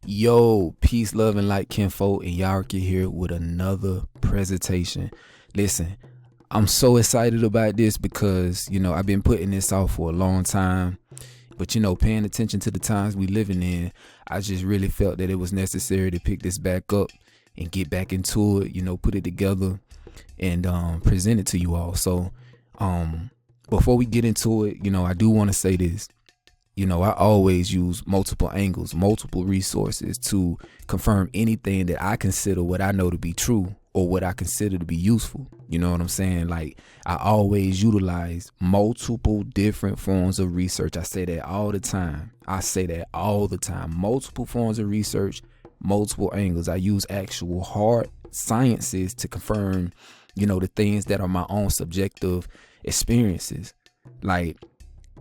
Yo, peace, love, and light, kinfolk, and Yarki here with another presentation. Listen, I'm so excited about this because, I've been putting this off for a long time. But, paying attention to the times we living in, I just really felt that it was necessary to pick this back up and get back into it, put it together and present it to you all. So before we get into it, I do want to say this. I always use multiple angles, multiple resources to confirm anything that I consider what I know to be true or what I consider to be useful. You know what I'm saying? Like, I always utilize multiple different forms of research. I say that all the time. Multiple forms of research, multiple angles. I use actual hard sciences to confirm, the things that are my own subjective experiences. Like,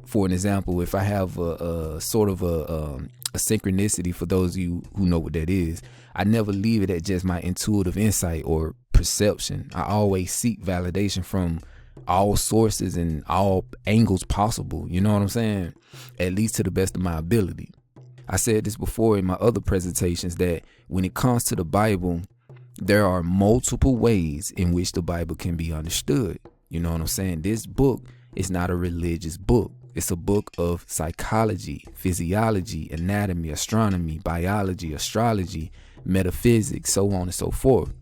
for an example, if I have a sort of a synchronicity, for those of you who know what that is, I never leave it at just my intuitive insight or perception. I always seek validation from all sources and all angles possible. You know what I'm saying? At least to the best of my ability. I said this before in my other presentations that when it comes to the Bible, there are multiple ways in which the Bible can be understood. You know what I'm saying? This book is not a religious book. It's a book of psychology, physiology, anatomy, astronomy, biology, astrology, metaphysics, so on and so forth.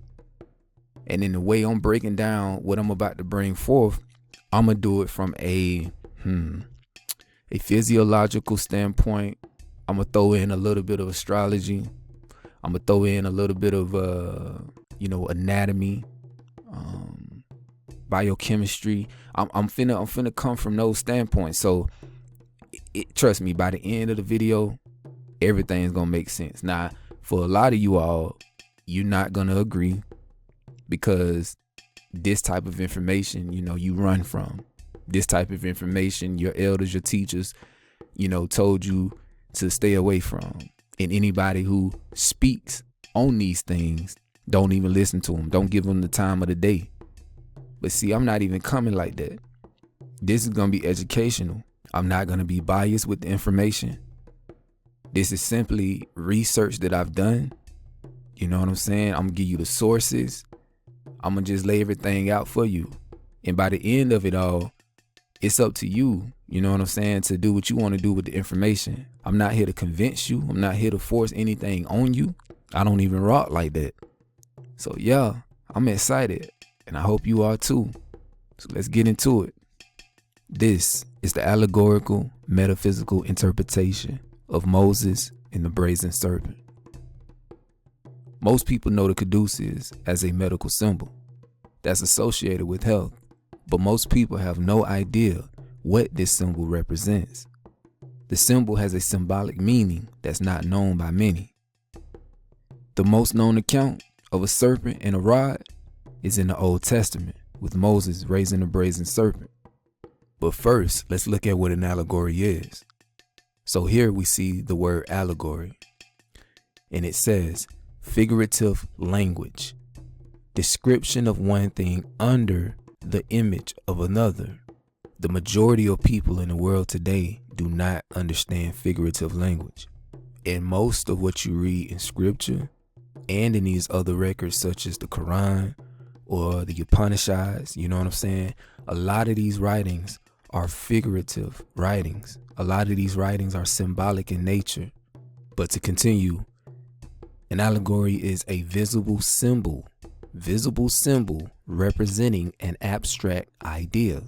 And in the way I'm breaking down what I'm about to bring forth, I'm going to do it from a physiological standpoint. I'm going to throw in a little bit of astrology. I'm going to throw in a little bit of, anatomy, biochemistry. I'm finna come from those standpoints. So trust me, by the end of the video, everything's gonna make sense. Now, for a lot of you all, you're not gonna agree because this type of information, you run from. This type of information, your elders, your teachers, told you to stay away from. And anybody who speaks on these things, don't even listen to them. Don't give them the time of the day. But see, I'm not even coming like that. This is going to be educational. I'm not going to be biased with the information. This is simply research that I've done. You know what I'm saying? I'm going to give you the sources. I'm going to just lay everything out for you. And by the end of it all, it's up to you, you know what I'm saying, to do what you want to do with the information. I'm not here to convince you. I'm not here to force anything on you. I don't even rock like that. So yeah, I'm excited. And I hope you are too. So let's get into it. This is the allegorical metaphysical interpretation of Moses and the Brazen Serpent. Most people know the caduceus as a medical symbol that's associated with health, but most people have no idea what this symbol represents. The symbol has a symbolic meaning that's not known by many. The most known account of a serpent and a rod is in the Old Testament, with Moses raising a brazen serpent. But first, let's look at what an allegory is. So here we see the word allegory, and it says figurative language, description of one thing under the image of another. The majority of people in the world today do not understand figurative language. And most of what you read in scripture and in these other records such as the Quran or the Upanishads, you know what I'm saying? A lot of these writings are figurative writings. A lot of these writings are symbolic in nature. But to continue, an allegory is a visible symbol representing an abstract idea.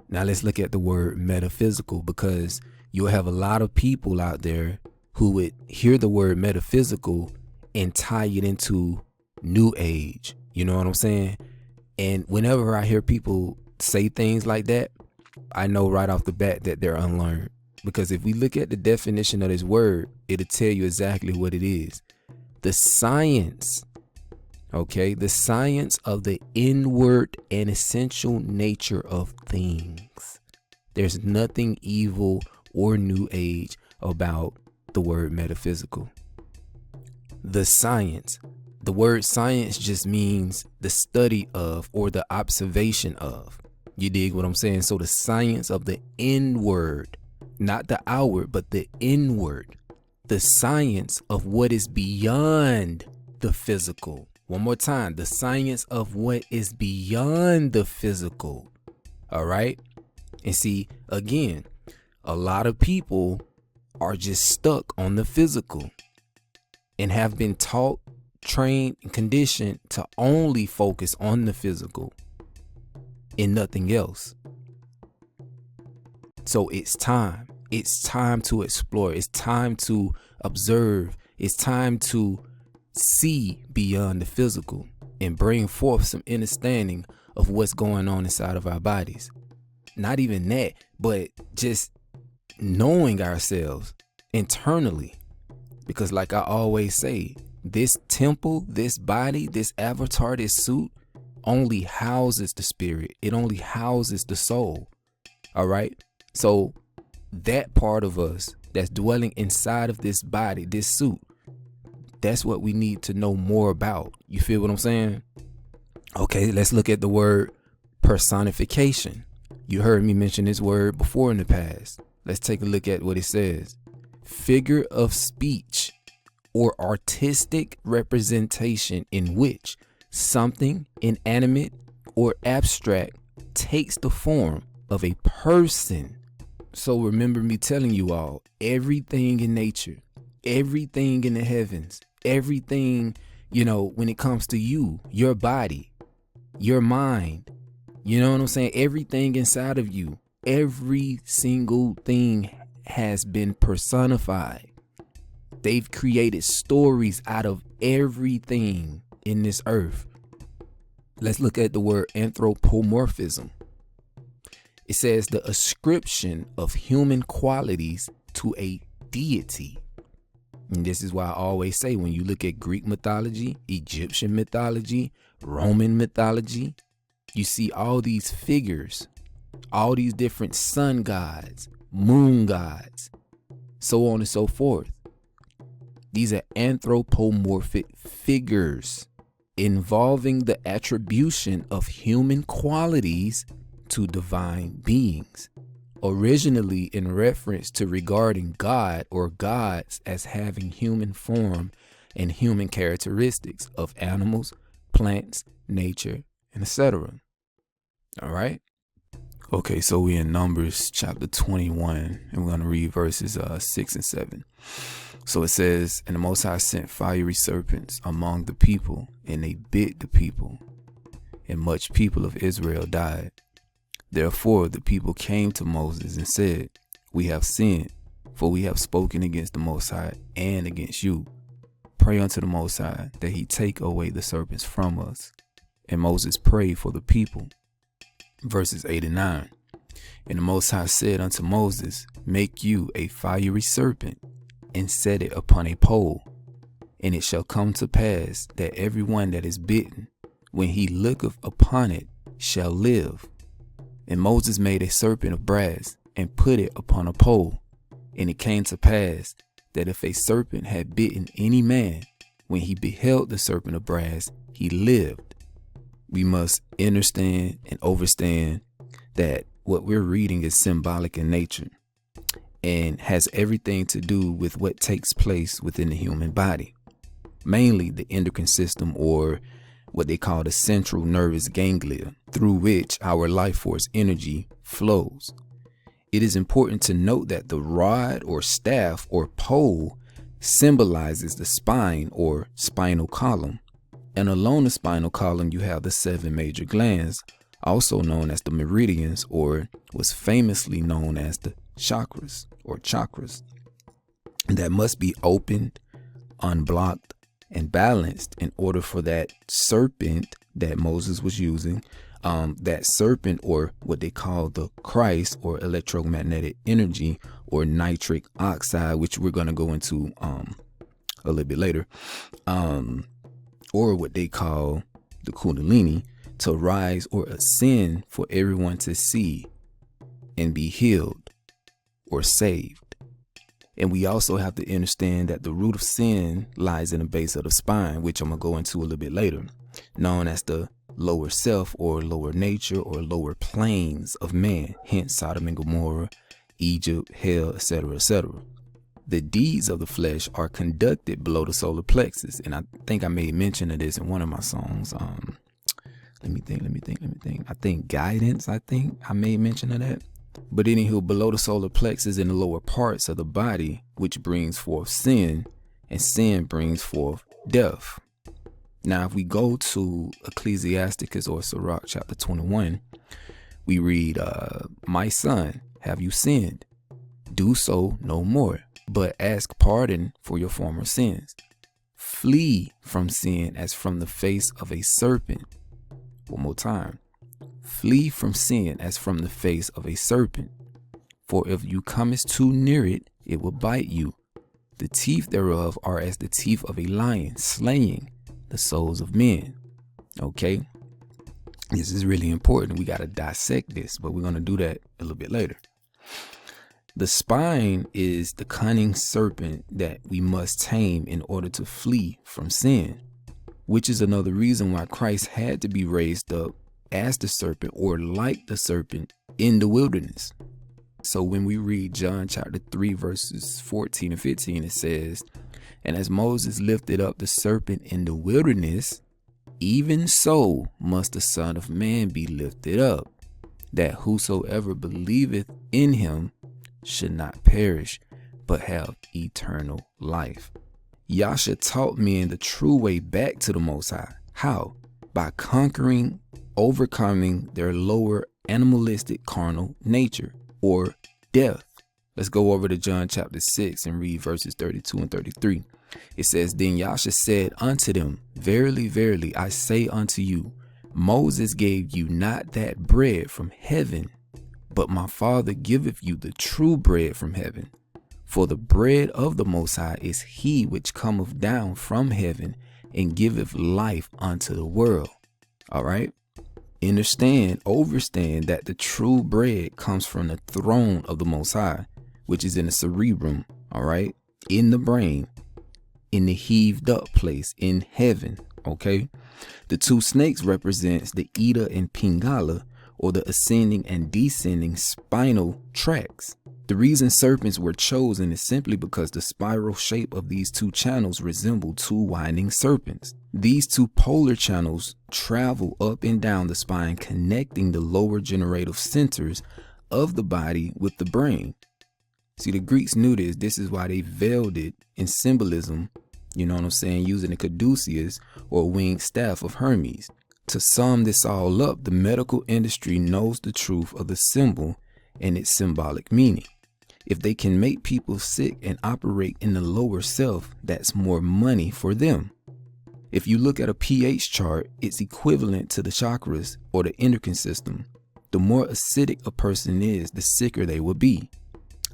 Now let's look at the word metaphysical, because you'll have a lot of people out there who would hear the word metaphysical and tie it into New Age. You know what I'm saying? And whenever I hear people say things like that, I know right off the bat that they're unlearned. Because if we look at the definition of this word, it'll tell you exactly what it is. The science, the science of the inward and essential nature of things. There's nothing evil or New Age about the word metaphysical. The science. The word science just means the study of or the observation of. You dig what I'm saying? So the science of the inward, not the outward, but the inward. the science of what is beyond the physical. One more time, the science of what is beyond the physical. All right. And see, again, a lot of people are just stuck on the physical and have been taught, trained, and conditioned to only focus on the physical and nothing else. So it's time. It's time to explore. It's time to observe. It's time to see beyond the physical and bring forth some understanding of what's going on inside of our bodies. Not even that, but just knowing ourselves internally. Because like I always say, this temple, this body, this avatar, this suit only houses the spirit. It only houses the soul. All right. So that part of us that's dwelling inside of this body, this suit, that's what we need to know more about. You feel what I'm saying? Okay, let's look at the word personification. You heard me mention this word before in the past. Let's take a look at what it says. Figure of speech or artistic representation in which something inanimate or abstract takes the form of a person. So remember me telling you all, everything in nature, everything in the heavens, everything, when it comes to you, your body, your mind, you know what I'm saying? Everything inside of you, every single thing has been personified. They've created stories out of everything in this earth. Let's look at the word anthropomorphism. It says the ascription of human qualities to a deity. And this is why I always say, when you look at Greek mythology, Egyptian mythology, Roman mythology, you see all these figures, all these different sun gods, moon gods, so on and so forth. These are anthropomorphic figures involving the attribution of human qualities to divine beings, originally in reference to regarding God or gods as having human form and human characteristics of animals, plants, nature, and etc. All right. Okay, so we're in Numbers chapter 21, and we're going to read verses 6 and 7. So it says, and the Most High sent fiery serpents among the people, and they bit the people, and much people of Israel died. Therefore the people came to Moses and said, we have sinned, for we have spoken against the Most High and against you. Pray unto the Most High that he take away the serpents from us. And Moses prayed for the people. Verses 8 and 9. And the Most High said unto Moses, make you a fiery serpent, and set it upon a pole. And it shall come to pass that every one that is bitten, when he looketh upon it, shall live. And Moses made a serpent of brass, and put it upon a pole. And it came to pass that if a serpent had bitten any man, when he beheld the serpent of brass, he lived. We must understand and overstand that what we're reading is symbolic in nature and has everything to do with what takes place within the human body, mainly the endocrine system, or what they call the central nervous ganglia, through which our life force energy flows. It is important to note that the rod or staff or pole symbolizes the spine or spinal column. And along the spinal column, you have the 7 major glands, also known as the meridians, or was famously known as the chakras or chakras, that must be opened, unblocked, and balanced in order for that serpent that Moses was using, that serpent, or what they call the Christ, or electromagnetic energy, or nitric oxide, which we're going to go into a little bit later, or what they call the Kundalini, to rise or ascend for everyone to see and be healed or saved. And we also have to understand that the root of sin lies in the base of the spine, which I'm going to go into a little bit later, known as the lower self, or lower nature, or lower planes of man, hence Sodom and Gomorrah, Egypt, hell, etc., etc. The deeds of the flesh are conducted below the solar plexus. And I think I made mention of this in one of my songs. Let me think. I think Guidance, I made mention of that. But anywho, below the solar plexus in the lower parts of the body, which brings forth sin, and sin brings forth death. Now, if we go to Ecclesiasticus or Sirach chapter 21, we read, my son, have you sinned? Do so no more, but ask pardon for your former sins. Flee from sin as from the face of a serpent. One more time. Flee from sin as from the face of a serpent. For if you comest too near it, it will bite you. The teeth thereof are as the teeth of a lion, slaying the souls of men. Okay? This is really important. We got to dissect this, but we're going to do that a little bit later. The spine is the cunning serpent that we must tame in order to flee from sin, which is another reason why Christ had to be raised up as the serpent or like the serpent in the wilderness. So when we read John chapter 3 verses 14 and 15, it says, and as Moses lifted up the serpent in the wilderness, even so must the Son of Man be lifted up, that whosoever believeth in him should not perish, but have eternal life. Yasha taught men the true way back to the Most High. How? By conquering, overcoming their lower animalistic carnal nature, or death. Let's go over to John chapter 6 and read verses 32 and 33. It says, then Yasha said unto them, verily, verily, I say unto you, Moses gave you not that bread from heaven, but my Father giveth you the true bread from heaven. For the bread of the Most High is he which cometh down from heaven and giveth life unto the world. All right. Overstand that the true bread comes from the throne of the Most High, which is in the cerebrum. All right. In the brain, in the heaved up place in heaven. Okay. The two snakes represents the Ida and Pingala, or the ascending and descending spinal tracts. The reason serpents were chosen is simply because the spiral shape of these two channels resemble two winding serpents. These two polar channels travel up and down the spine, connecting the lower generative centers of the body with the brain. See, the Greeks knew this. This is why they veiled it in symbolism, you know what I'm saying, using the caduceus or winged staff of Hermes. To sum this all up, the medical industry knows the truth of the symbol and its symbolic meaning. If they can make people sick and operate in the lower self, that's more money for them. If you look at a pH chart, it's equivalent to the chakras or the endocrine system. The more acidic a person is, the sicker they will be.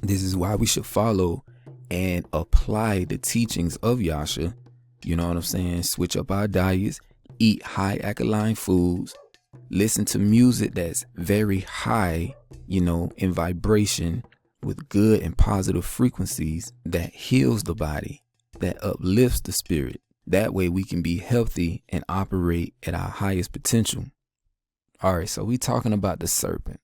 This is why we should follow and apply the teachings of Yasha. You know what I'm saying? Switch up our diets. Eat high alkaline foods, listen to music that's very high, in vibration with good and positive frequencies that heals the body, that uplifts the spirit. That way we can be healthy and operate at our highest potential. All right, so we're talking about the serpent.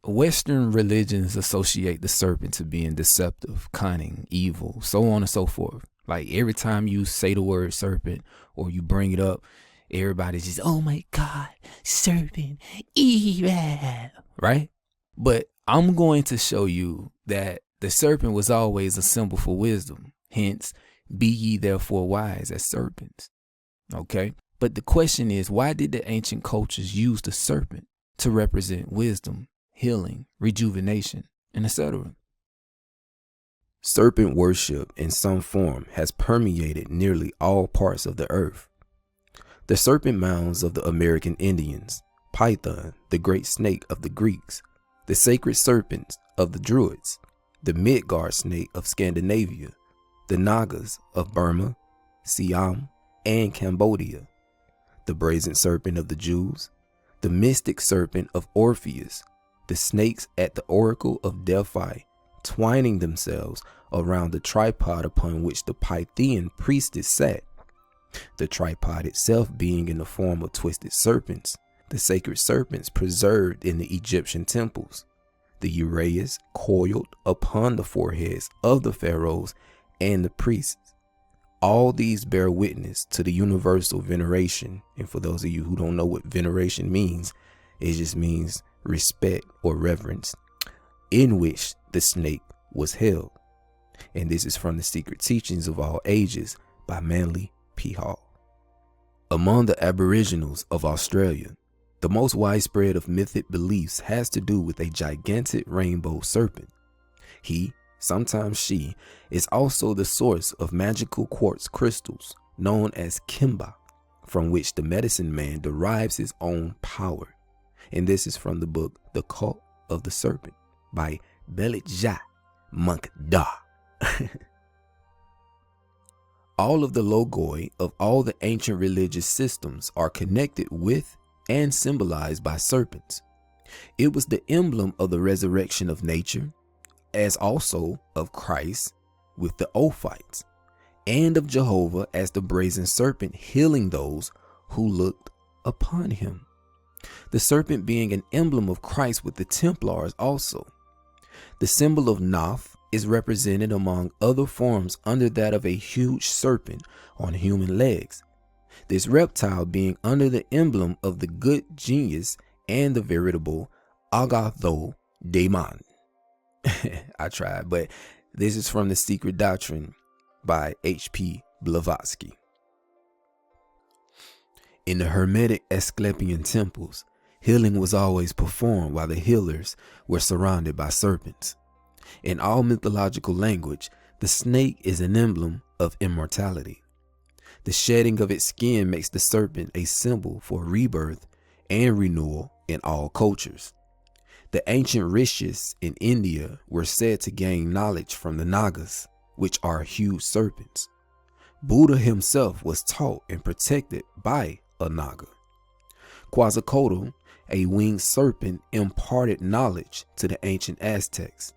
Western religions associate the serpent to being deceptive, cunning, evil, so on and so forth. Like every time you say the word serpent or you bring it up, everybody's just, oh my God, serpent, evil, right? But I'm going to show you that the serpent was always a symbol for wisdom. Hence, be ye therefore wise as serpents. Okay? But the question is, why did the ancient cultures use the serpent to represent wisdom, healing, rejuvenation, and etc.? Serpent worship in some form has permeated nearly all parts of the earth. The serpent mounds of the American Indians, Python, the great snake of the Greeks, the sacred serpents of the Druids, the Midgard snake of Scandinavia, the Nagas of Burma, Siam, and Cambodia, the brazen serpent of the Jews, the mystic serpent of Orpheus, the snakes at the oracle of Delphi, twining themselves around the tripod upon which the Pythian priestess sat, the tripod itself being in the form of twisted serpents, the sacred serpents preserved in the Egyptian temples, the uraeus coiled upon the foreheads of the pharaohs and the priests. All these bear witness to the universal veneration. And for those of you who don't know what veneration means, it just means respect or reverence, in which the snake was held. And this is from the Secret Teachings of All Ages by Manly P. Hall. Among the Aboriginals of Australia, the most widespread of mythic beliefs has to do with a gigantic rainbow serpent. He, sometimes she, is also the source of magical quartz crystals known as Kimba, from which the medicine man derives his own power. And this is from the book The Cult of the Serpent by Belitja Monk Da. All of the logoi of all the ancient religious systems are connected with and symbolized by serpents. It was the emblem of the resurrection of nature, as also of Christ with the Ophites, and of Jehovah as the Brazen Serpent healing those who looked upon him. The serpent being an emblem of Christ with the Templars also. The symbol of Naph is represented among other forms under that of a huge serpent on human legs, this reptile being under the emblem of the good genius and the veritable Agatho Daemon. I tried, but this is from The Secret Doctrine by H.P. Blavatsky. In the Hermetic Asclepian temples, healing was always performed while the healers were surrounded by serpents. In all mythological language, the snake is an emblem of immortality. The shedding of its skin makes the serpent a symbol for rebirth and renewal in all cultures. The ancient rishis in India were said to gain knowledge from the Nagas, which are huge serpents. Buddha himself was taught and protected by a Naga. Quetzalcoatl, a winged serpent, imparted knowledge to the ancient Aztecs.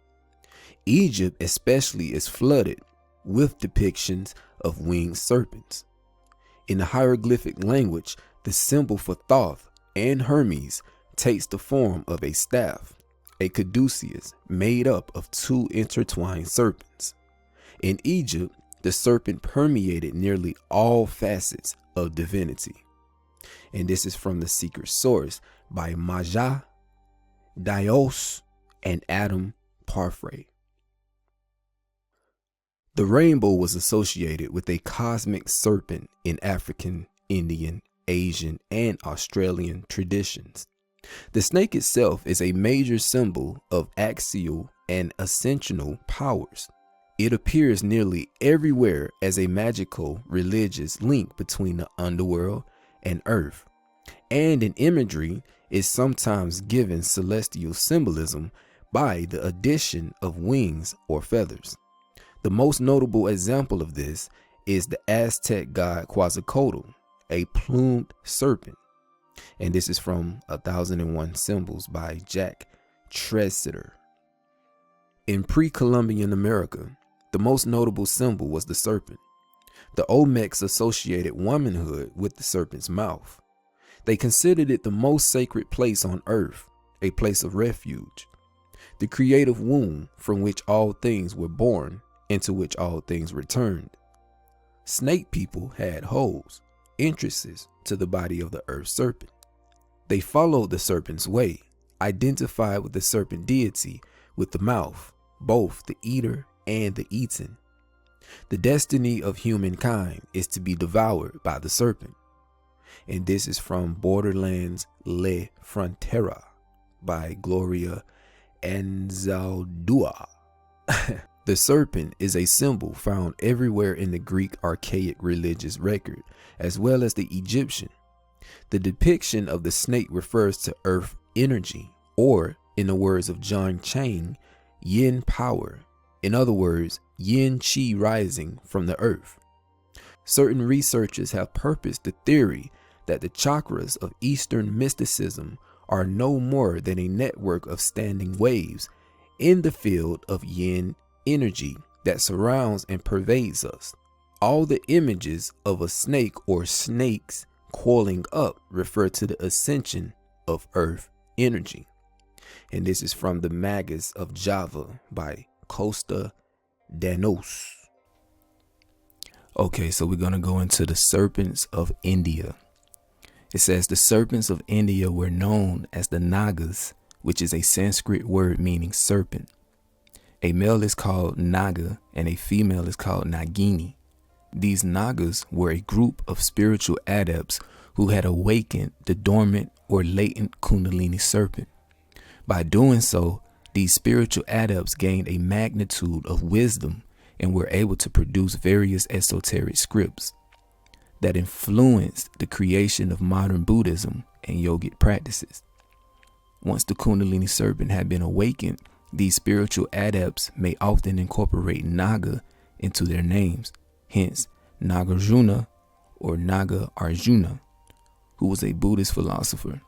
Egypt especially is flooded with depictions of winged serpents. In the hieroglyphic language, the symbol for Thoth and Hermes takes the form of a staff, a caduceus made up of two intertwined serpents. In Egypt, the serpent permeated nearly all facets of divinity. And this is from The Secret Source by Maja Dios and Adam Parfrey. The rainbow was associated with a cosmic serpent in African, Indian, Asian, and Australian traditions. The snake itself is a major symbol of axial and ascensional powers. It appears nearly everywhere as a magical religious link between the underworld and earth, and in imagery is sometimes given celestial symbolism by the addition of wings or feathers. The most notable example of this is the Aztec god Quetzalcoatl, a plumed serpent. And this is from 1001 Symbols by Jack Tresidder. In pre-Columbian America, the most notable symbol was the serpent. The Olmecs associated womanhood with the serpent's mouth. They considered it the most sacred place on earth, a place of refuge, the creative womb from which all things were born, into which all things returned. Snake people had holes, entrances to the body of the earth serpent. They followed the serpent's way, identified with the serpent deity with the mouth, both the eater and the eaten. The destiny of humankind is to be devoured by the serpent. And this is from Borderlands Le Frontera by Gloria Anzaldúa. The serpent is a symbol found everywhere in the Greek archaic religious record, as well as the Egyptian. The depiction of the snake refers to earth energy, or, in the words of John Chang, yin power. In other words, yin qi rising from the earth. Certain researchers have purposed the theory that the chakras of Eastern mysticism are no more than a network of standing waves in the field of yin energy that surrounds and pervades us. All the images of a snake or snakes coiling up refer to the ascension of earth energy. and this is from the Magus of Java by Costa Danos. Okay, so we're going to go into the serpents of India. It says the serpents of India were known as the Nagas, which is a Sanskrit word meaning serpent. A male is called Naga and a female is called Nagini. These Nagas were a group of spiritual adepts who had awakened the dormant or latent Kundalini serpent. By doing so, these spiritual adepts gained a magnitude of wisdom and were able to produce various esoteric scripts that influenced the creation of modern Buddhism and yogic practices. Once the Kundalini serpent had been awakened, these spiritual adepts may often incorporate Naga into their names, hence Nagarjuna or Naga Arjuna, who was a Buddhist philosopher.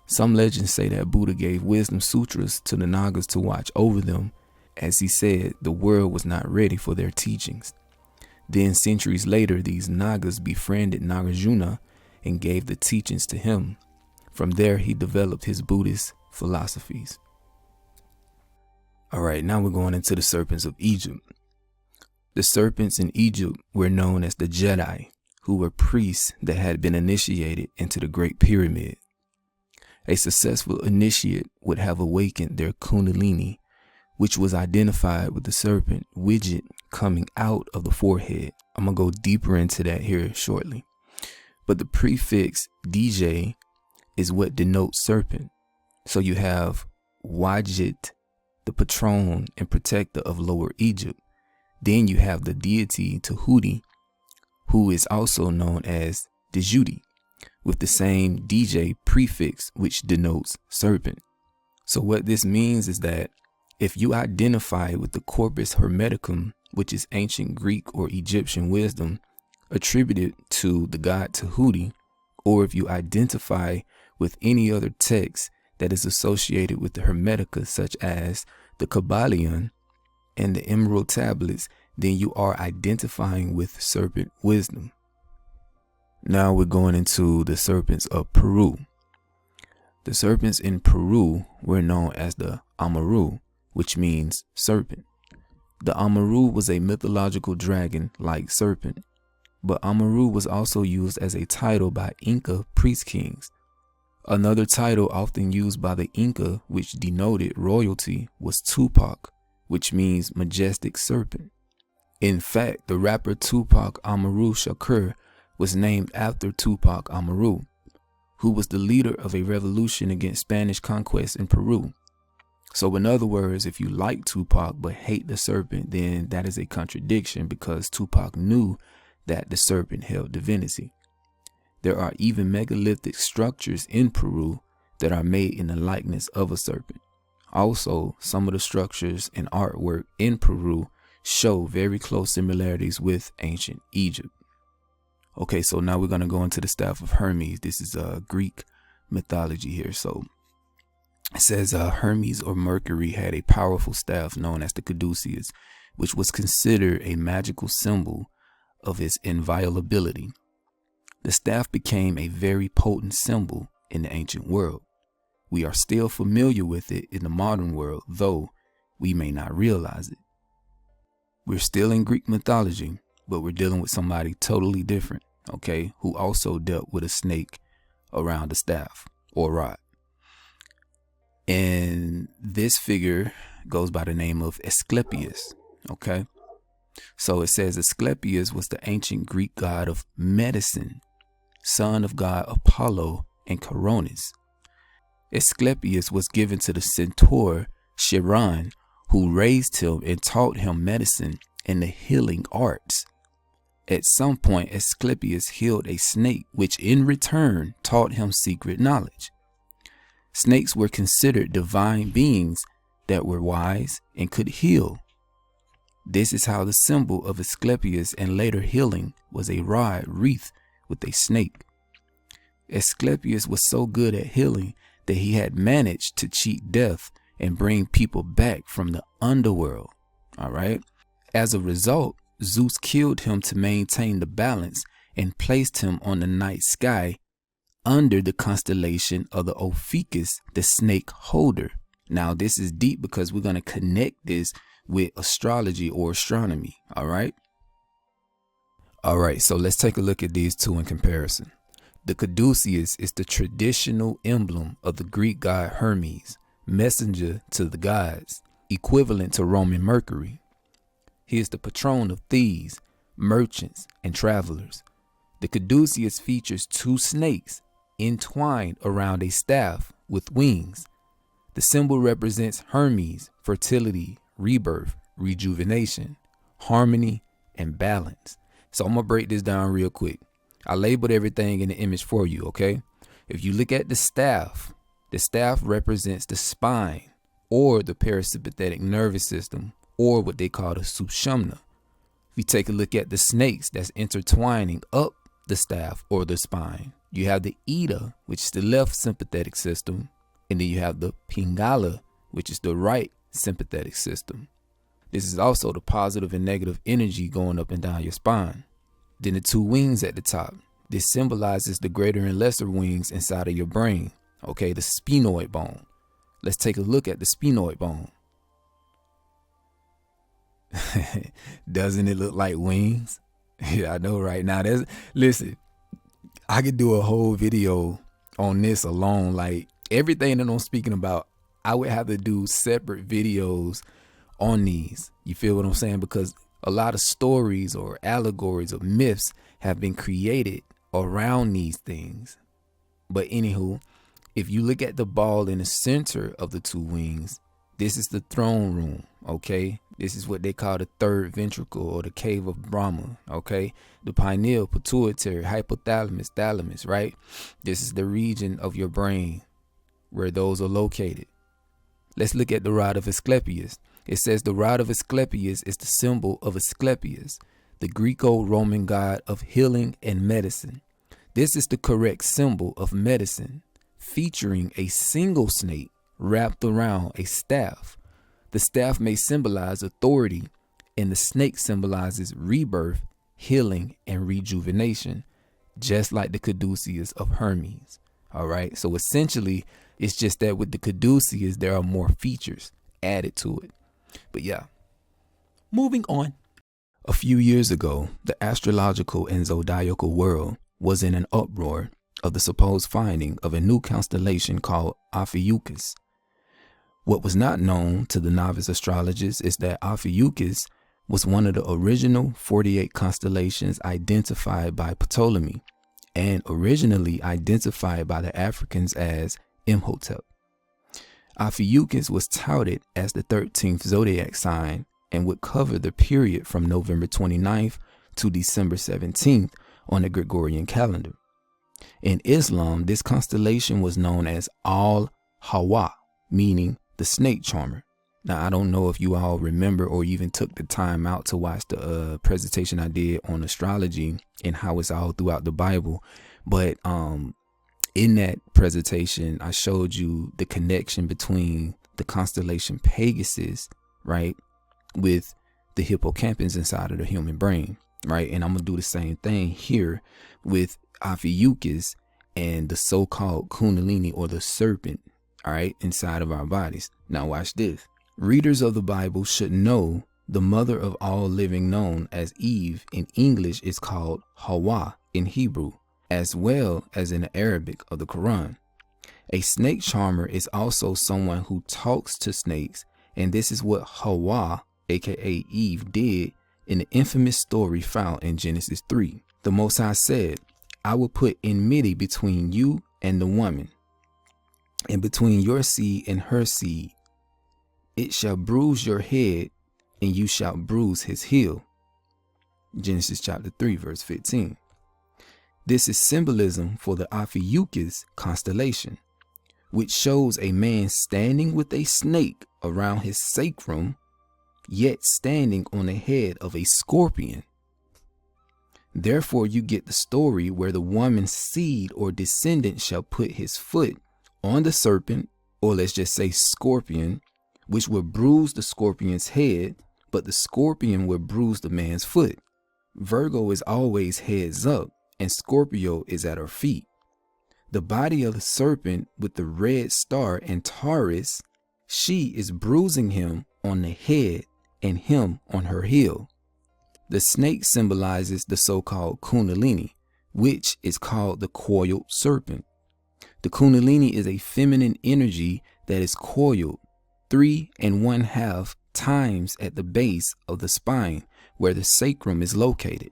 Some legends say that Buddha gave wisdom sutras to the Nagas to watch over them, as he said the world was not ready for their teachings. Then centuries later, these Nagas befriended Nagarjuna and gave the teachings to him. From there, he developed his Buddhist philosophies. All right, now we're going into the serpents of Egypt. The serpents in Egypt were known as the Jedi, who were priests that had been initiated into the Great Pyramid. A successful initiate would have awakened their Kundalini, which was identified with the serpent widget coming out of the forehead. I'm going to go deeper into that here shortly. But the prefix DJ is what denotes serpent. So you have Wajit, the patron and protector of Lower Egypt. Then you have the deity Tahuti, who is also known as Djudi, with the same DJ prefix, which denotes serpent. So what this means is that if you identify with the Corpus Hermeticum, which is ancient Greek or Egyptian wisdom attributed to the god Tahuti, or if you identify with any other text that is associated with the Hermetica, such as the Kabbalion and the Emerald Tablets, then you are identifying with serpent wisdom. Now we're going into the serpents of Peru. The serpents in Peru were known as the Amaru, which means serpent. The Amaru was a mythological dragon-like serpent, but Amaru was also used as a title by Inca priest kings. Another title often used by the Inca, which denoted royalty, was Tupac, which means majestic serpent. In fact, the rapper Tupac Amaru Shakur was named after Tupac Amaru, who was the leader of a revolution against Spanish conquest in Peru. So in other words, if you like Tupac but hate the serpent, then that is a contradiction, because Tupac knew that the serpent held divinity. There are even megalithic structures in Peru that are made in the likeness of a serpent. Also, some of the structures and artwork in Peru show very close similarities with ancient Egypt. Okay, so now we're going to go into the staff of Hermes. This is Greek mythology here. So it says Hermes or Mercury had a powerful staff known as the caduceus, which was considered a magical symbol of his inviolability. The staff became a very potent symbol in the ancient world. We are still familiar with it in the modern world, though we may not realize it. We're still in Greek mythology, but we're dealing with somebody totally different, okay, who also dealt with a snake around a staff or rod. And this figure goes by the name of Asclepius, okay? So it says Asclepius was the ancient Greek god of medicine, son of god Apollo and Coronis. Asclepius was given to the centaur Chiron, who raised him and taught him medicine and the healing arts. At some point, Asclepius healed a snake, which in return taught him secret knowledge. Snakes were considered divine beings that were wise and could heal. This is how the symbol of Asclepius and later healing was a rod wreathed with a snake. Asclepius was so good at healing that he had managed to cheat death and bring people back from the underworld. All right. As a result, Zeus killed him to maintain the balance and placed him on the night sky under the constellation of the Ophiuchus, the snake holder. Now, this is deep because we're going to connect this with astrology or astronomy. All right. All right. So let's take a look at these two in comparison. The caduceus is the traditional emblem of the Greek god Hermes, messenger to the gods, equivalent to Roman Mercury. He is the patron of thieves, merchants, and travelers. The caduceus features two snakes entwined around a staff with wings. The symbol represents Hermes, fertility, rebirth, rejuvenation, harmony, and balance. So I'm going to break this down real quick. I labeled everything in the image for you, okay? If you look at the staff represents the spine or the parasympathetic nervous system, or what they call the sushumna. If you take a look at the snakes that's intertwining up the staff or the spine, you have the Ida, which is the left sympathetic system, and then you have the Pingala, which is the right sympathetic system. This is also the positive and negative energy going up and down your spine. Then the two wings at the top. This symbolizes the greater and lesser wings inside of your brain. Okay, the sphenoid bone. Let's take a look at the sphenoid bone. Doesn't it look like wings? Yeah, I know, right? Now, listen, I could do a whole video on this alone. Like everything that I'm speaking about, I would have to do separate videos on these. You feel what I'm saying? Because a lot of stories or allegories or myths have been created around these things. But anywho, if you look at the ball in the center of the two wings, this is the throne room, okay? This is what they call the third ventricle or the cave of Brahma, okay? The pineal, pituitary, hypothalamus, thalamus, right? This is the region of your brain where those are located. Let's look at the rod of Asclepius. It says the rod of Asclepius is the symbol of Asclepius, the Greco-Roman god of healing and medicine. This is the correct symbol of medicine, featuring a single snake wrapped around a staff. The staff may symbolize authority, and the snake symbolizes rebirth, healing, and rejuvenation, just like the caduceus of Hermes. All right, so essentially, it's just that with the caduceus, there are more features added to it. But yeah, moving on. A few years ago, the astrological and zodiacal world was in an uproar of the supposed finding of a new constellation called Ophiuchus. What was not known to the novice astrologers is that Ophiuchus was one of the original 48 constellations identified by Ptolemy and originally identified by the Africans as Imhotep. Ophiuchus was touted as the 13th zodiac sign and would cover the period from November 29th to December 17th on the Gregorian calendar. In Islam, this constellation was known as Al-Hawa, meaning the snake charmer. Now, I don't know if you all remember or even took the time out to watch the presentation I did on astrology and how it's all throughout the Bible. But in that presentation, I showed you the connection between the constellation Pegasus, right, with the hippocampus inside of the human brain, right? And I'm going to do the same thing here with Ophiuchus and the so-called Kundalini or the serpent, all right, inside of our bodies. Now watch this. Readers of the Bible should know the mother of all living, known as Eve in English, is called Hawa in Hebrew, as well as in the Arabic of the Quran. A snake charmer is also someone who talks to snakes, and this is what Hawa, aka Eve, did in the infamous story found in Genesis 3. The Most High said, "I will put enmity between you and the woman, and between your seed and her seed. It shall bruise your head, and you shall bruise his heel." Genesis chapter 3, verse 15. This is symbolism for the Ophiuchus constellation, which shows a man standing with a snake around his sacrum, yet standing on the head of a scorpion. Therefore, you get the story where the woman's seed or descendant shall put his foot on the serpent, or let's just say scorpion, which will bruise the scorpion's head, but the scorpion will bruise the man's foot. Virgo is always heads up, and Scorpio is at her feet. The body of the serpent with the red star and Taurus She is bruising him on the head and him on her heel. The snake symbolizes the so-called Kundalini, which is called the coiled serpent. The Kundalini is a feminine energy that is coiled 3½ times at the base of the spine where the sacrum is located.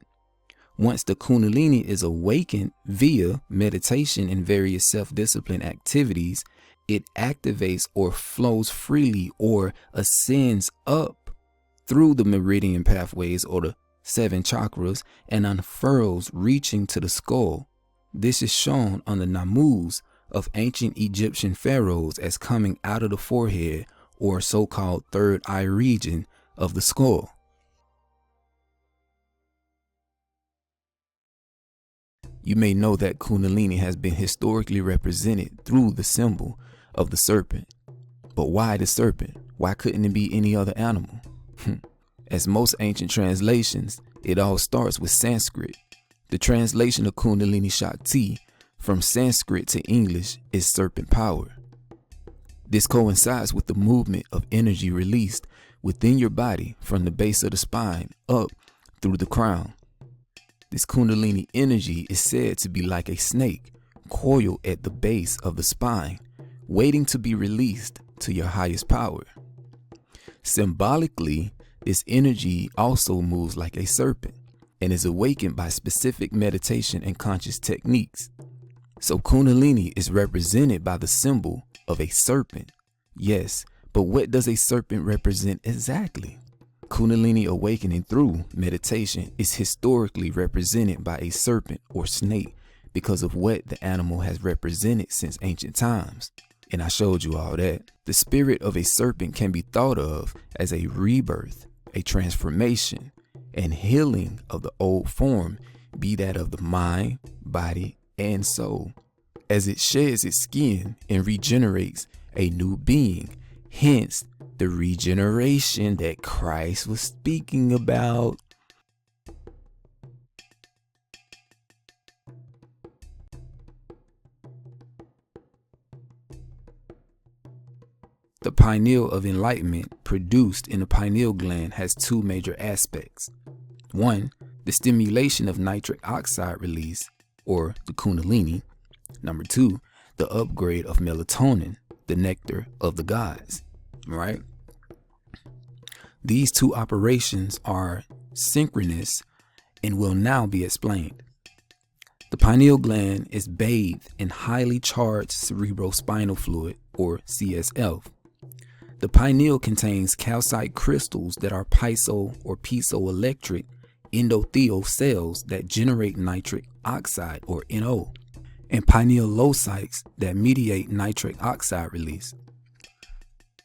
Once the Kundalini is awakened via meditation and various self-discipline activities, it activates or flows freely or ascends up through the meridian pathways or the 7 chakras and unfurls, reaching to the skull. This is shown on the namus of ancient Egyptian pharaohs as coming out of the forehead or so-called third eye region of the skull. You may know that Kundalini has been historically represented through the symbol of the serpent. But why the serpent? Why couldn't it be any other animal? As most ancient translations, it all starts with Sanskrit. The translation of Kundalini Shakti from Sanskrit to English is serpent power. This coincides with the movement of energy released within your body from the base of the spine up through the crown. This Kundalini energy is said to be like a snake coiled at the base of the spine, waiting to be released to your highest power. Symbolically, this energy also moves like a serpent and is awakened by specific meditation and conscious techniques. So Kundalini is represented by the symbol of a serpent. Yes, but what does a serpent represent exactly? Kundalini awakening through meditation is historically represented by a serpent or snake because of what the animal has represented since ancient times. And I showed you all that. The spirit of a serpent can be thought of as a rebirth, a transformation, and healing of the old form, be that of the mind, body, and soul, as it sheds its skin and regenerates a new being. Hence, the regeneration that Christ was speaking about. The pineal of enlightenment produced in the pineal gland has 2 major aspects. 1, the stimulation of nitric oxide release, or the Kundalini. Number 2, the upgrade of melatonin, the nectar of the gods. Right? These 2 operations are synchronous and will now be explained. The pineal gland is bathed in highly charged cerebrospinal fluid, or CSF. The pineal contains calcite crystals that are piezo or piezoelectric endothelial cells that generate nitric oxide, or NO, and pineal leukocytes that mediate nitric oxide release.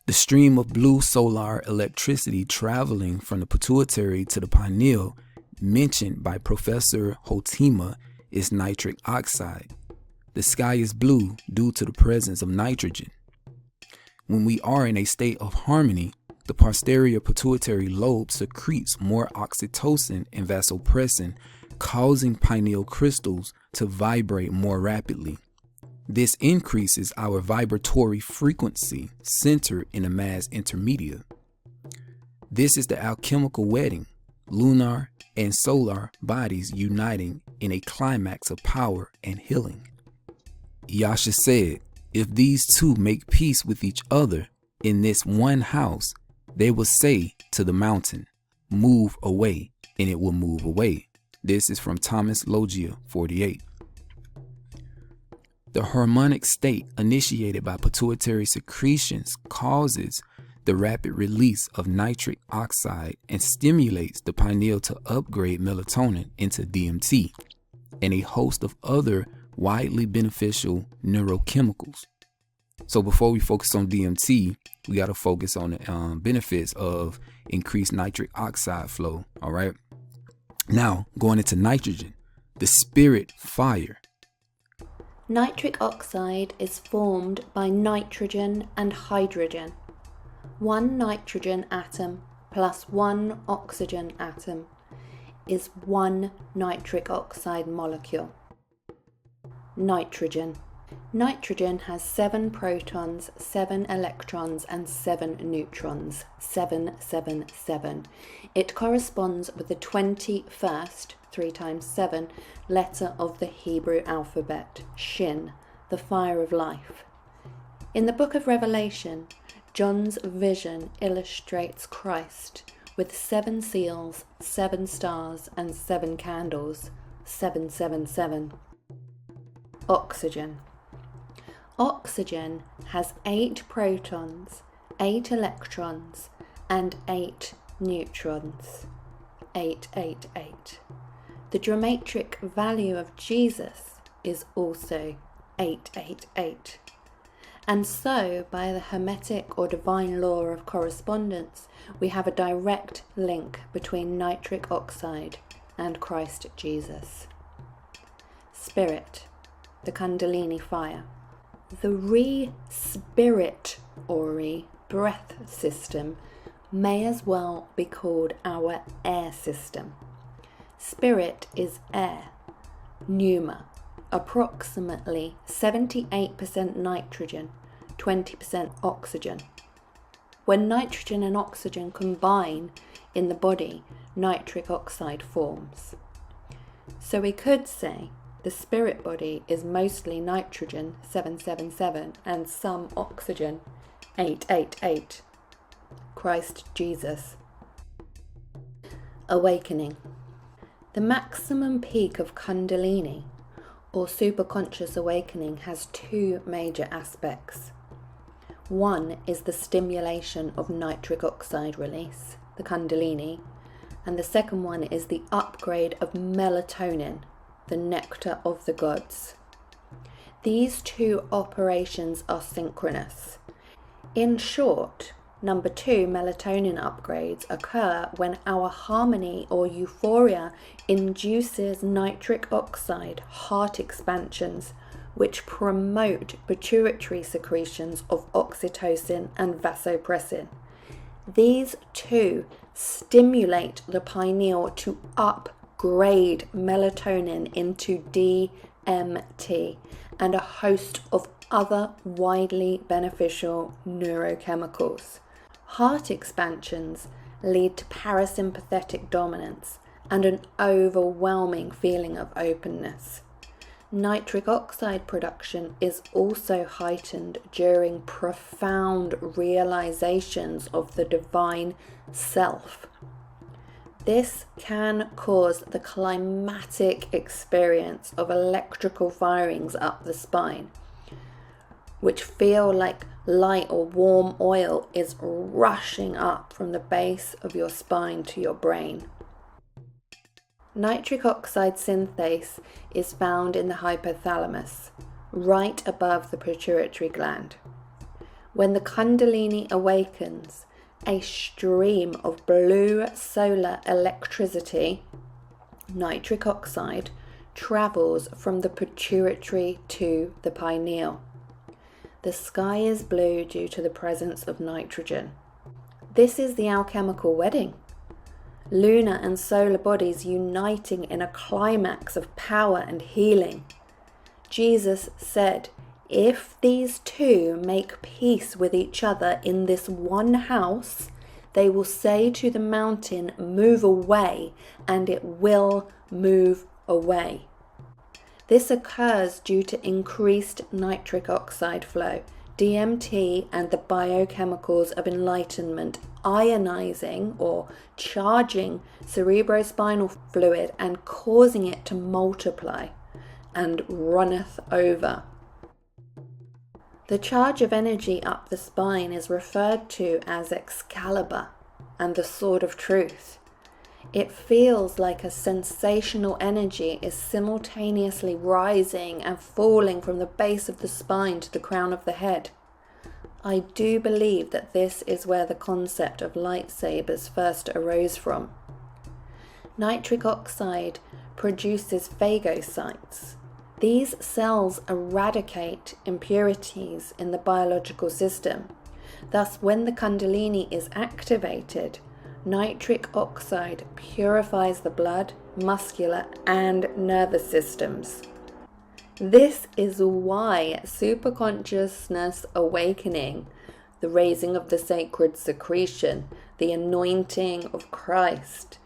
The stream of blue solar electricity traveling from the pituitary to the pineal, mentioned by Professor Hotima, is nitric oxide. The sky is blue due to the presence of nitrogen. When we are in a state of harmony, the posterior pituitary lobe secretes more oxytocin and vasopressin, causing pineal crystals to vibrate more rapidly. This increases our vibratory frequency centered in the mass intermedia. This is the alchemical wedding, lunar and solar bodies uniting in a climax of power and healing. Yasha said, if these 2 make peace with each other in this one house, they will say to the mountain, move away, and it will move away. This is from Thomas Logia 48. The harmonic state initiated by pituitary secretions causes the rapid release of nitric oxide and stimulates the pineal to upgrade melatonin into DMT and a host of other widely beneficial neurochemicals. So before we focus on DMT, we got to focus on the benefits of increased nitric oxide flow. All right. Now going into nitrogen, the spirit fire. Nitric oxide is formed by nitrogen and hydrogen. 1 nitrogen atom plus 1 oxygen atom is 1 nitric oxide molecule. Nitrogen Nitrogen has 7 protons, 7 electrons, and 7 neutrons. 777. It corresponds with the 21st, 3 times 7, letter of the Hebrew alphabet, Shin, the fire of life. In the book of Revelation, John's vision illustrates Christ with 7 seals, 7 stars, and 7 candles. 777. Oxygen. Oxygen has 8 protons, 8 electrons, and 8 neutrons. 888. The dramatic value of Jesus is also 888. And so, by the Hermetic or divine law of correspondence, we have a direct link between nitric oxide and Christ Jesus. Spirit, the Kundalini fire. The respiratory breath system may as well be called our air system. Spirit is air, pneuma, approximately 78% nitrogen, 20% oxygen. When nitrogen and oxygen combine in the body, nitric oxide forms. So we could say the spirit body is mostly nitrogen, 777, and some oxygen, 888. Christ Jesus. Awakening. The maximum peak of Kundalini, or superconscious awakening, has 2 major aspects. One is the stimulation of nitric oxide release, the Kundalini, and the second one is the upgrade of melatonin, the nectar of the gods. These 2 operations are synchronous. In short, number 2, melatonin upgrades occur when our harmony or euphoria induces nitric oxide heart expansions, which promote pituitary secretions of oxytocin and vasopressin. These 2 stimulate the pineal to upgrade melatonin into DMT and a host of other widely beneficial neurochemicals. Heart expansions lead to parasympathetic dominance and an overwhelming feeling of openness. Nitric oxide production is also heightened during profound realizations of the divine self. This can cause the climatic experience of electrical firings up the spine, which feel like light or warm oil is rushing up from the base of your spine to your brain. Nitric oxide synthase is found in the hypothalamus, right above the pituitary gland. When the Kundalini awakens, a stream of blue solar electricity, nitric oxide, travels from the pituitary to the pineal. The sky is blue due to the presence of nitrogen. This is the alchemical wedding. Lunar and solar bodies uniting in a climax of power and healing. Jesus said, if these 2 make peace with each other in this one house, they will say to the mountain, move away, and it will move away. This occurs due to increased nitric oxide flow, DMT, and the biochemicals of enlightenment ionizing or charging cerebrospinal fluid and causing it to multiply and runneth over. The charge of energy up the spine is referred to as Excalibur and the sword of truth. It feels like a sensational energy is simultaneously rising and falling from the base of the spine to the crown of the head. I do believe that this is where the concept of lightsabers first arose from. Nitric oxide produces phagocytes. These cells eradicate impurities in the biological system. Thus, when the Kundalini is activated, nitric oxide purifies the blood, muscular, and nervous systems. This is why superconsciousness awakening, the raising of the sacred secretion, the anointing of Christ,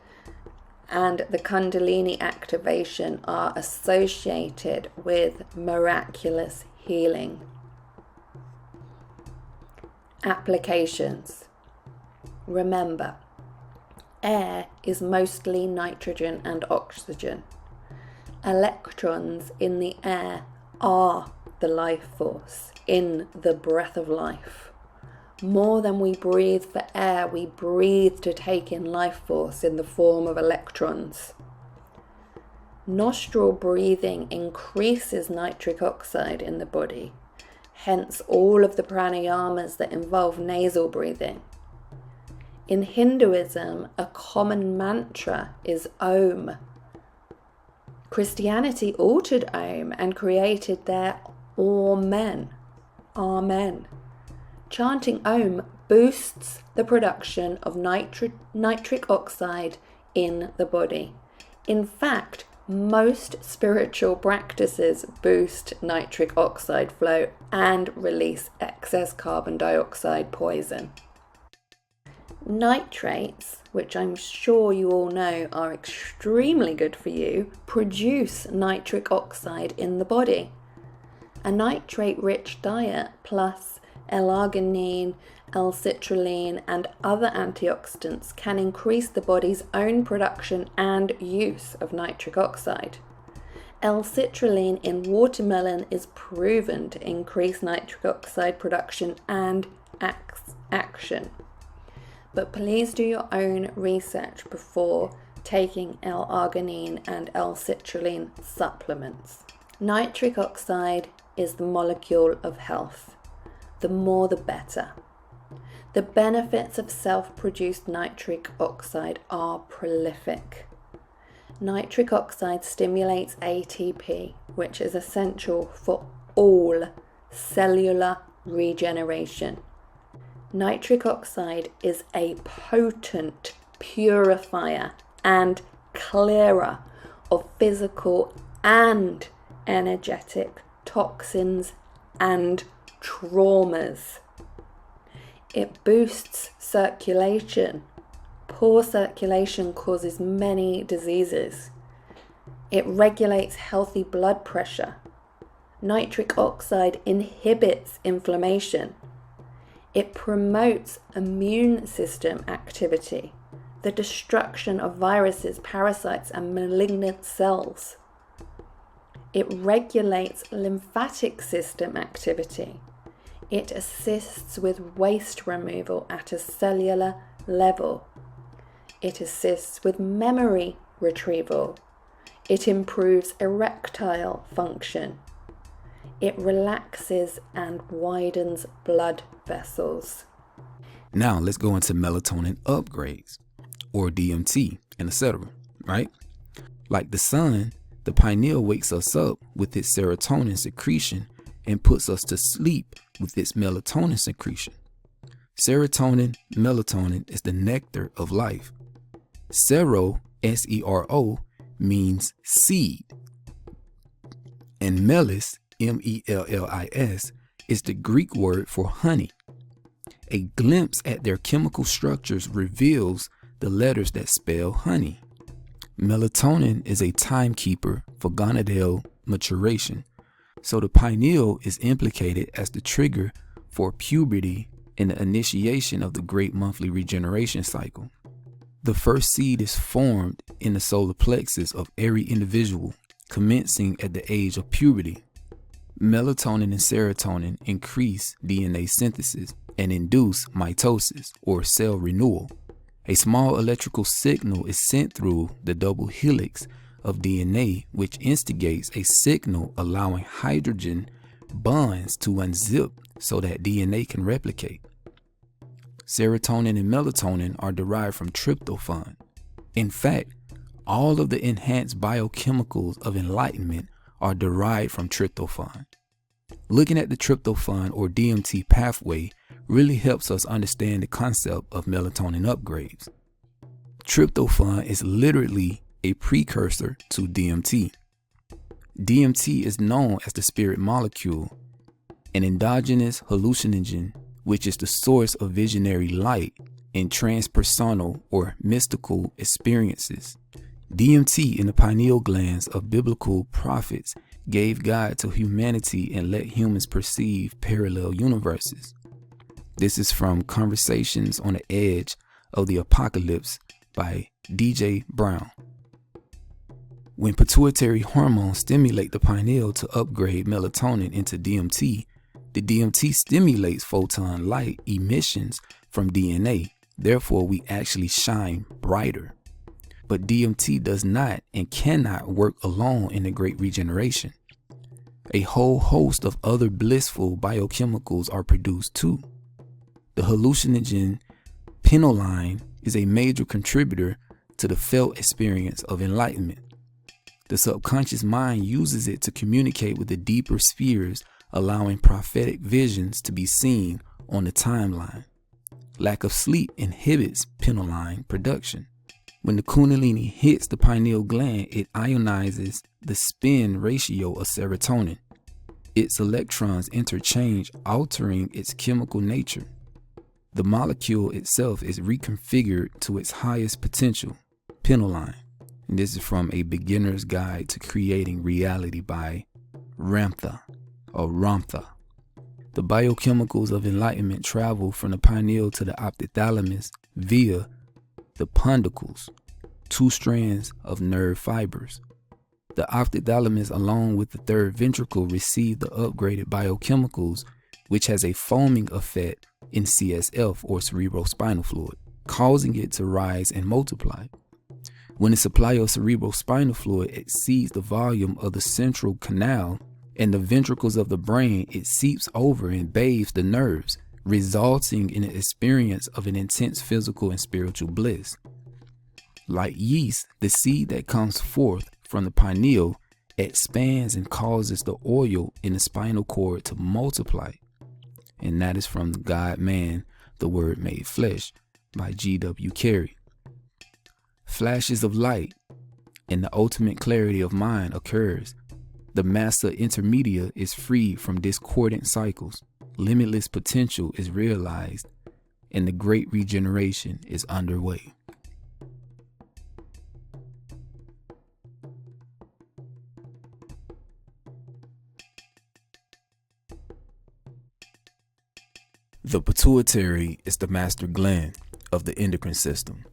and the Kundalini activation are associated with miraculous healing. Applications. Remember, air is mostly nitrogen and oxygen. Electrons in the air are the life force in the breath of life. More than we breathe for air, we breathe to take in life force in the form of electrons. Nostril breathing increases nitric oxide in the body, hence all of the pranayamas that involve nasal breathing. In Hinduism, a common mantra is Om. Christianity altered Om and created their Amen. Amen. Chanting Om boosts the production of nitric oxide in the body. In fact, most spiritual practices boost nitric oxide flow and release excess carbon dioxide poison. Nitrates, which I'm sure you all know are extremely good for you, produce nitric oxide in the body. A nitrate-rich diet plus L-arginine, L-citrulline and other antioxidants can increase the body's own production and use of nitric oxide. L-citrulline in watermelon is proven to increase nitric oxide production and action. But please do your own research before taking L-arginine and L-citrulline supplements. Nitric oxide is the molecule of health. The more the better. The benefits of self-produced nitric oxide are prolific. Nitric oxide stimulates ATP, which is essential for all cellular regeneration. Nitric oxide is a potent purifier and clearer of physical and energetic toxins and traumas. It boosts circulation. Poor circulation causes many diseases. It regulates healthy blood pressure. Nitric oxide inhibits inflammation. It promotes immune system activity, the destruction of viruses, parasites, and malignant cells. It regulates lymphatic system activity. It assists with waste removal at a cellular level. It assists with memory retrieval. It improves erectile function. It relaxes and widens blood vessels. Now let's go into melatonin upgrades, or DMT, and etc. Right? Like the sun, the pineal wakes us up with its serotonin secretion and puts us to sleep with its melatonin secretion. Serotonin, melatonin is the nectar of life. Sero, S-E-R-O, means seed. And melis, M-E-L-L-I-S, is the Greek word for honey. A glimpse at their chemical structures reveals the letters that spell honey. Melatonin is a timekeeper for gonadal maturation, so the pineal is implicated as the trigger for puberty and the initiation of the great monthly regeneration cycle. The first seed is formed in the solar plexus of every individual, commencing at the age of puberty. Melatonin and serotonin increase DNA synthesis and induce mitosis, or cell renewal. A small electrical signal is sent through the double helix of DNA, which instigates a signal allowing hydrogen bonds to unzip so that DNA can replicate. Serotonin and melatonin are derived from tryptophan. In fact, all of the enhanced biochemicals of enlightenment are derived from tryptophan. Looking at the tryptophan or DMT pathway really helps us understand the concept of melatonin upgrades. Tryptophan is literally a precursor to DMT. DMT is known as the spirit molecule, an endogenous hallucinogen, which is the source of visionary light and transpersonal or mystical experiences. DMT in the pineal glands of biblical prophets gave guide to humanity and let humans perceive parallel universes. This is from Conversations on the Edge of the Apocalypse by DJ Brown. When pituitary hormones stimulate the pineal to upgrade melatonin into DMT, the DMT stimulates photon light emissions from DNA. Therefore, we actually shine brighter. But DMT does not and cannot work alone in the Great Regeneration. A whole host of other blissful biochemicals are produced too. The hallucinogen pinoline is a major contributor to the felt experience of enlightenment. The subconscious mind uses it to communicate with the deeper spheres, allowing prophetic visions to be seen on the timeline. Lack of sleep inhibits pinoline production. When the kundalini hits the pineal gland, it ionizes the spin ratio of serotonin. Its electrons interchange, altering its chemical nature. The molecule itself is reconfigured to its highest potential, pinoline. And this is from A Beginner's Guide to Creating Reality by Ramtha. The biochemicals of enlightenment travel from the pineal to the ophthalmus via the punducles, two strands of nerve fibers. The ophthalmus, along with the third ventricle, receive the upgraded biochemicals, which has a foaming effect in CSF or cerebrospinal fluid, causing it to rise and multiply. When the supply of cerebrospinal fluid exceeds the volume of the central canal and the ventricles of the brain, it seeps over and bathes the nerves, resulting in an experience of an intense physical and spiritual bliss. Like yeast, the seed that comes forth from the pineal expands and causes the oil in the spinal cord to multiply. And that is from the God-Man, the Word Made Flesh by G.W. Carey. Flashes of light and the ultimate clarity of mind occurs. The massa intermedia is freed from discordant cycles. Limitless potential is realized, and the great regeneration is underway. The pituitary is the master gland of the endocrine system.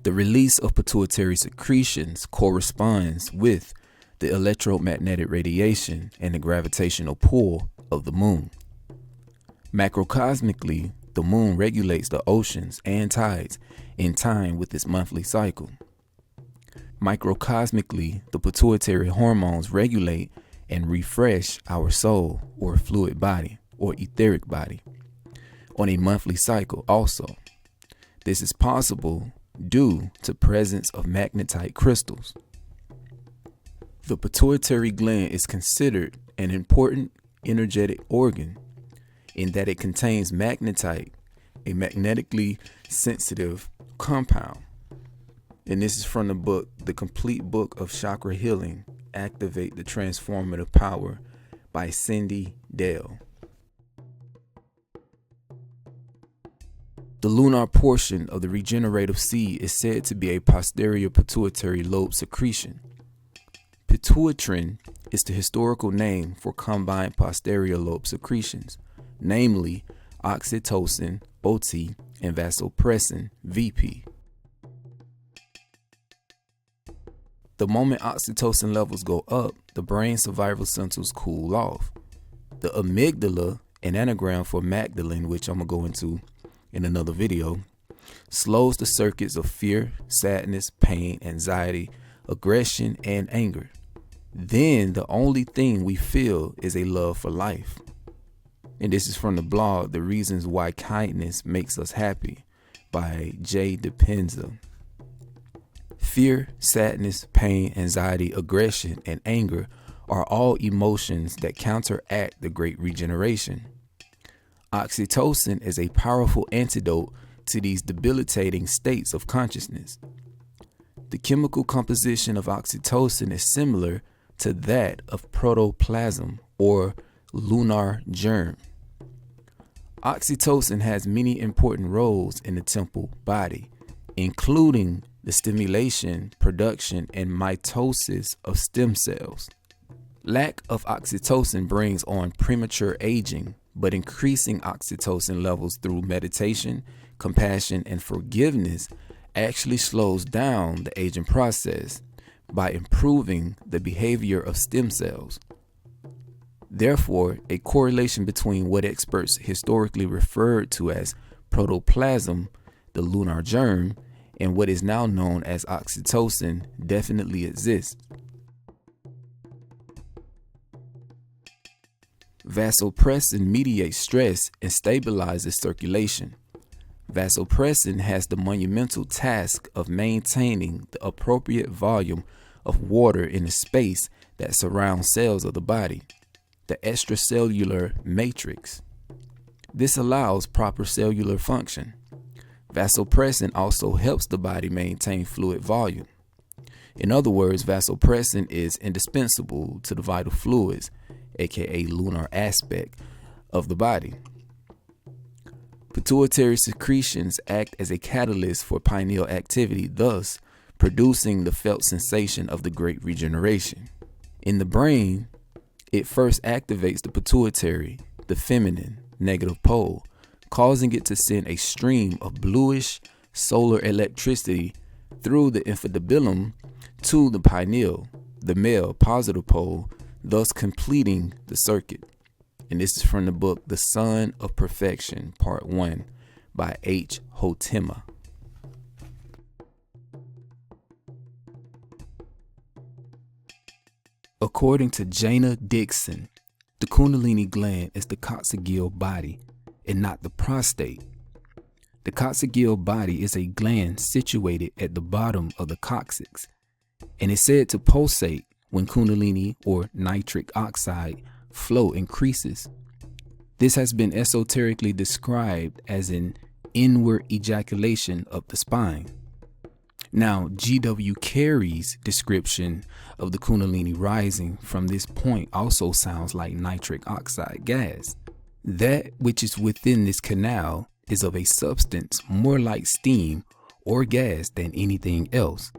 The release of pituitary secretions corresponds with the electromagnetic radiation and the gravitational pull of the moon. Macrocosmically, the moon regulates the oceans and tides in time with its monthly cycle. Microcosmically, the pituitary hormones regulate and refresh our soul or fluid body or etheric body on a monthly cycle also. This is possible due to presence of magnetite crystals. The pituitary gland is considered an important energetic organ in that it contains magnetite, a magnetically sensitive compound. And this is from the book, The Complete Book of Chakra Healing, Activate the Transformative Power by Cindy Dale. The lunar portion of the regenerative seed is said to be a posterior pituitary lobe secretion. Pituitrin is the historical name for combined posterior lobe secretions, namely oxytocin, OT, and vasopressin, VP. The moment oxytocin levels go up, the brain survival centers cool off. The amygdala, an anagram for Magdalene, which I'm going to go into in another video, slows the circuits of fear, sadness, pain, anxiety, aggression, and anger. Then the only thing we feel is a love for life. And this is from the blog, The Reasons Why Kindness Makes Us Happy by Jay Dispenza. Fear, sadness, pain, anxiety, aggression, and anger are all emotions that counteract the great regeneration. Oxytocin is a powerful antidote to these debilitating states of consciousness. The chemical composition of oxytocin is similar to that of protoplasm or lunar germ. Oxytocin has many important roles in the temple body, including the stimulation, production, and mitosis of stem cells. Lack of oxytocin brings on premature aging, but increasing oxytocin levels through meditation, compassion, and forgiveness actually slows down the aging process by improving the behavior of stem cells. Therefore, a correlation between what experts historically referred to as protoplasm, the lunar germ, and what is now known as oxytocin definitely exists. Vasopressin mediates stress and stabilizes circulation. Vasopressin has the monumental task of maintaining the appropriate volume of water in the space that surrounds cells of the body, the extracellular matrix. This allows proper cellular function. Vasopressin also helps the body maintain fluid volume. In other words, vasopressin is indispensable to the vital fluids, aka lunar aspect of the body. Pituitary secretions act as a catalyst for pineal activity, thus producing the felt sensation of the great regeneration. In the brain, it first activates the pituitary, the feminine, negative pole, causing it to send a stream of bluish solar electricity through the infundibulum to the pineal, the male, positive pole, thus completing the circuit. And this is from the book The Son of Perfection, Part 1 by H. Hotema. According to Jana Dixon, the Kundalini gland is the coccygeal body and not the prostate. The coccygeal body is a gland situated at the bottom of the coccyx and is said to pulsate when Kundalini or nitric oxide flow increases. This has been esoterically described as an inward ejaculation of the spine. Now, G.W. Carey's description of the Kundalini rising from this point also sounds like nitric oxide gas. That which is within this canal is of a substance more like steam or gas than anything else.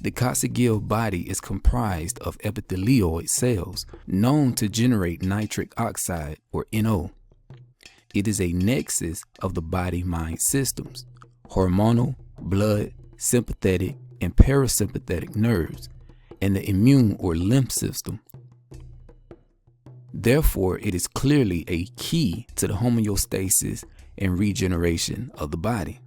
The coccygeal body is comprised of epithelioid cells known to generate nitric oxide or NO. It is a nexus of the body-mind systems, hormonal, blood, sympathetic, and parasympathetic nerves, and the immune or lymph system. Therefore, it is clearly a key to the homeostasis and regeneration of the body.